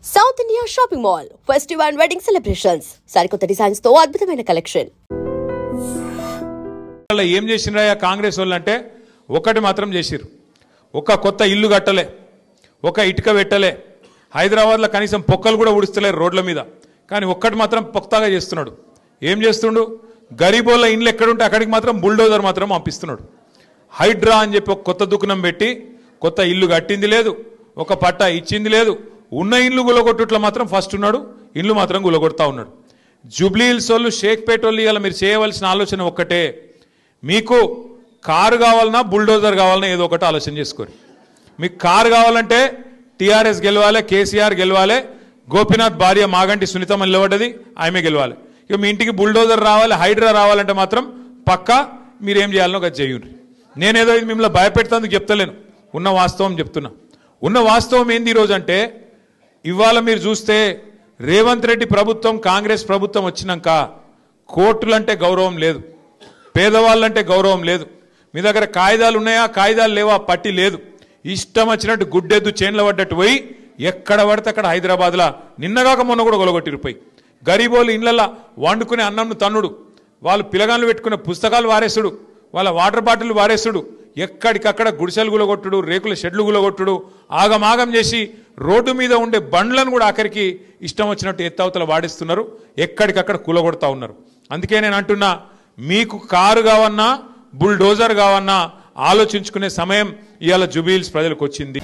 South India Shopping Mall, Festival and Wedding Celebrations. Sarikota Designs తో అద్భుతమైన collection. ఏం చేసినరా కాంగ్రెస్ వాళ్ళు అంటే ఒకటి మాత్రం చేసిరు. ఒక కొత్త ఇల్లు కట్టలే, ఒక ఇటుక పెట్టలే, హైదరాబాద్లో కనీసం పొక్కలు కూడా ఉడిస్తలేరు రోడ్ల మీద. కానీ ఒక్కటి మాత్రం పొక్తాగా చేస్తున్నాడు. ఏం చేస్తుండు? గరీబోళ్ళ ఇండ్లు ఎక్కడుంటే అక్కడికి మాత్రం బుల్డోజర్ మాత్రం పంపిస్తున్నాడు. హైడ్రా అని చెప్పి ఒక కొత్త దుకాణం పెట్టి కొత్త ఇల్లు కట్టింది లేదు, ఒక పట్టా ఇచ్చింది లేదు. ఉన్న ఇల్లు గులగొట్టుట్లో మాత్రం ఫస్ట్ ఉన్నాడు, ఇల్లు మాత్రం గులగొడతా ఉన్నాడు. జూబ్లీ హిల్స్ వాళ్ళు, షేక్పేట వాళ్ళు ఇలా మీరు చేయవలసిన ఆలోచన ఒక్కటే, మీకు కారు కావాలన్నా బుల్డోజర్ కావాలన్నా ఏదో ఒకటి ఆలోచన చేసుకోరు. మీకు కారు కావాలంటే టీఆర్ఎస్ గెలవాలి, కేసీఆర్ గెలవాలి, గోపీనాథ్ భార్య మాగంటి సునీతమ్మ నిలబడ్డది, ఆమె గెలవాలి. ఇక మీ ఇంటికి బుల్డోజర్ రావాలి, హైడ్రా రావాలంటే మాత్రం పక్కా మీరేం చేయాలనో అది చేయండి. నేనేదో ఇది మిమ్మల్ని భయపెడతానికి చెప్తలేను, ఉన్న వాస్తవం చెప్తున్నా. ఉన్న వాస్తవం ఏంది ఈరోజు అంటే, ఇవాళ మీరు చూస్తే రేవంత్ రెడ్డి ప్రభుత్వం, కాంగ్రెస్ ప్రభుత్వం వచ్చినాక కోర్టులంటే గౌరవం లేదు, పేదవాళ్ళంటే గౌరవం లేదు. మీ దగ్గర కాయిదాలు ఉన్నాయా, కాయిదాలు లేవా, పట్టి లేదు. ఇష్టం వచ్చినట్టు గుడ్డెద్దు చేన్ల పడ్డట్టు పోయి ఎక్కడ పడితే అక్కడ హైదరాబాద్లో నిన్నగాక మొన్న కూడా గొలగొట్టిరిపోయి గరీబోళ్ళు ఇళ్లల్లో వండుకునే అన్నంను తన్నుడు, వాళ్ళు పిలగాళ్ళు పెట్టుకునే పుస్తకాలు వారేసుడు, వాళ్ళ వాటర్ బాటిల్ వారేసుడు, ఎక్కడికక్కడ గుడిసెలు గులగొట్టుడు, రేకుల షెడ్లు గులగొట్టుడు, ఆగమాగం చేసి రోడ్డు మీద ఉండే బండ్లను కూడా ఆఖరికి ఇష్టం వచ్చినట్టు ఎత్తవతల వాడిస్తున్నారు, ఎక్కడికక్కడ కూలగొడతా ఉన్నారు. అందుకే నేను అంటున్నా, మీకు కారు కావన్నా బుల్డోజర్ కావన్నా ఆలోచించుకునే సమయం ఇవాళ జూబ్లీ హిల్స్ ప్రజలకు వచ్చింది.